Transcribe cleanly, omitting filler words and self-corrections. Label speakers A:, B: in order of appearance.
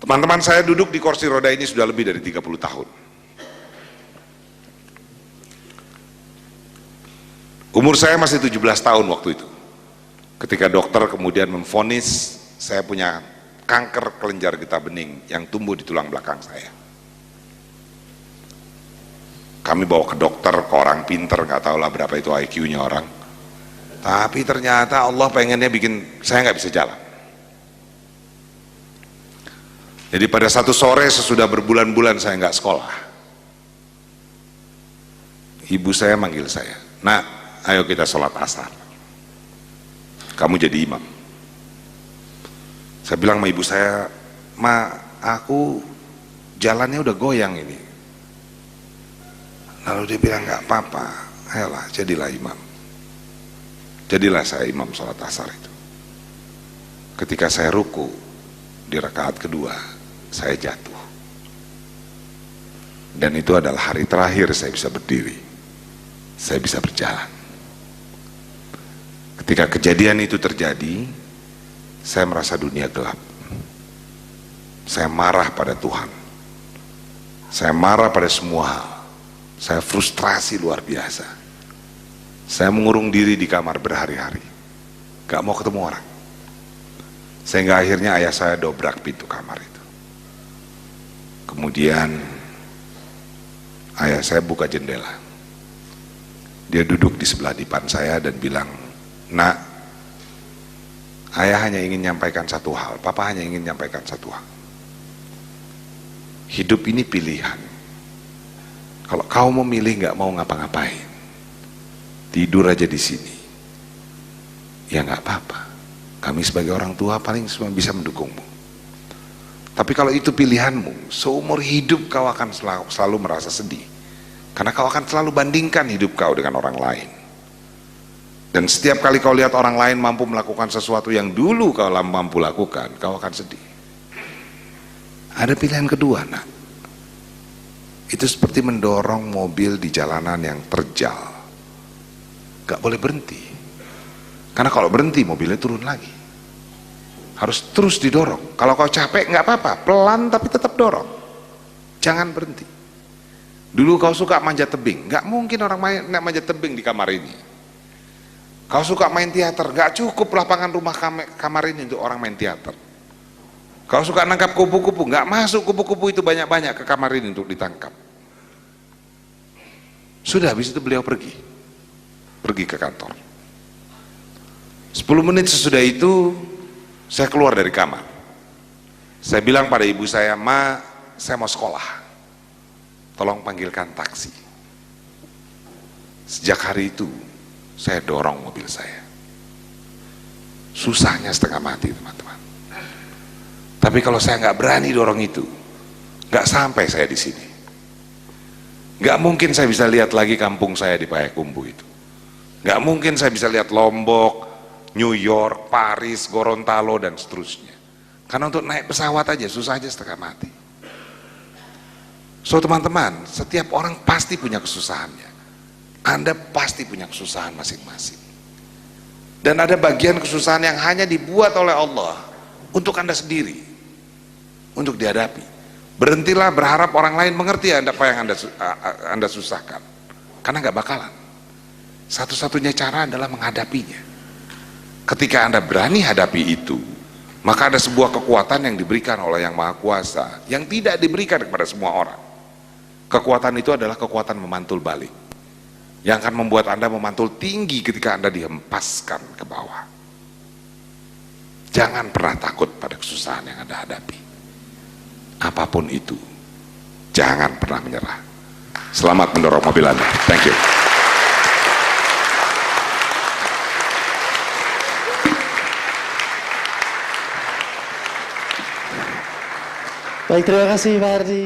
A: Teman-teman saya duduk di kursi roda ini sudah lebih dari 30 tahun. Umur saya masih 17 tahun waktu itu. Ketika dokter kemudian memvonis saya punya kanker kelenjar getah bening yang tumbuh di tulang belakang saya. Kami bawa ke dokter, ke orang pinter, nggak tahu lah berapa itu IQ-nya orang. Tapi ternyata Allah pengennya bikin saya nggak bisa jalan. Jadi pada satu sore sesudah berbulan-bulan saya nggak sekolah, ibu saya manggil saya, "Nak, ayo kita sholat asar. Kamu jadi imam." Saya bilang sama ibu saya, "Ma, aku jalannya udah goyang ini." Lalu dia bilang, "Nggak apa-apa, ayolah jadilah imam." Jadilah saya imam sholat asar itu. Ketika saya ruku di rakaat kedua, saya jatuh. Dan itu adalah hari terakhir saya bisa berdiri, saya bisa berjalan. Ketika kejadian itu terjadi, saya merasa dunia gelap. Saya marah pada Tuhan, saya marah pada semua hal, saya frustrasi luar biasa. Saya mengurung diri di kamar berhari-hari, gak mau ketemu orang. Sehingga akhirnya ayah saya dobrak pintu kamar itu. Kemudian ayah saya buka jendela, dia duduk di sebelah dipan saya dan bilang, "Nak, ayah hanya ingin menyampaikan satu hal, papa hanya ingin menyampaikan satu hal. Hidup ini pilihan. Kalau kau mau milih nggak mau ngapa-ngapain, tidur aja di sini, ya nggak apa-apa. Kami sebagai orang tua paling cuma bisa mendukungmu. Tapi kalau itu pilihanmu, seumur hidup kau akan selalu merasa sedih. Karena kau akan selalu bandingkan hidup kau dengan orang lain. Dan setiap kali kau lihat orang lain mampu melakukan sesuatu yang dulu kau mampu lakukan, kau akan sedih. Ada pilihan kedua, Nak. Itu seperti mendorong mobil di jalanan yang terjal. Gak boleh berhenti. Karena kalau berhenti mobilnya turun lagi. Harus terus didorong. Kalau kau capek nggak apa-apa, pelan tapi tetap dorong. Jangan berhenti. Dulu kau suka manjat tebing, nggak mungkin orang manjat tebing di kamar ini. Kau suka main teater, nggak cukup lapangan rumah kamar ini untuk orang main teater. Kau suka nangkap kupu-kupu, nggak masuk kupu-kupu itu banyak-banyak ke kamar ini untuk ditangkap. Sudah, habis itu beliau pergi ke kantor. 10 menit sesudah itu saya keluar dari kamar. Saya bilang pada ibu saya, "Ma, saya mau sekolah, tolong panggilkan taksi." Sejak hari itu saya dorong mobil saya. Susahnya setengah mati, teman-teman. Tapi kalau saya nggak berani dorong itu, nggak sampai saya di sini. Nggak mungkin saya bisa lihat lagi kampung saya di Payakumbuh itu. Nggak mungkin saya bisa lihat Lombok, New York, Paris, Gorontalo, dan seterusnya. Karena untuk naik pesawat aja susah aja setengah mati. So teman-teman, setiap orang pasti punya kesusahannya. Anda pasti punya kesusahan masing-masing. Dan ada bagian kesusahan yang hanya dibuat oleh Allah untuk Anda sendiri, untuk dihadapi. Berhentilah berharap orang lain mengerti apa yang Anda susahkan. Karena nggak bakalan. Satu-satunya cara adalah menghadapinya. Ketika Anda berani hadapi itu, maka ada sebuah kekuatan yang diberikan oleh Yang Maha Kuasa yang tidak diberikan kepada semua orang. Kekuatan itu adalah kekuatan memantul balik, yang akan membuat Anda memantul tinggi ketika Anda dihempaskan ke bawah. Jangan pernah takut pada kesusahan yang Anda hadapi. Apapun itu, jangan pernah menyerah. Selamat mendorong mobil Anda. Thank you.
B: Baik, terima kasih Pak Ardi.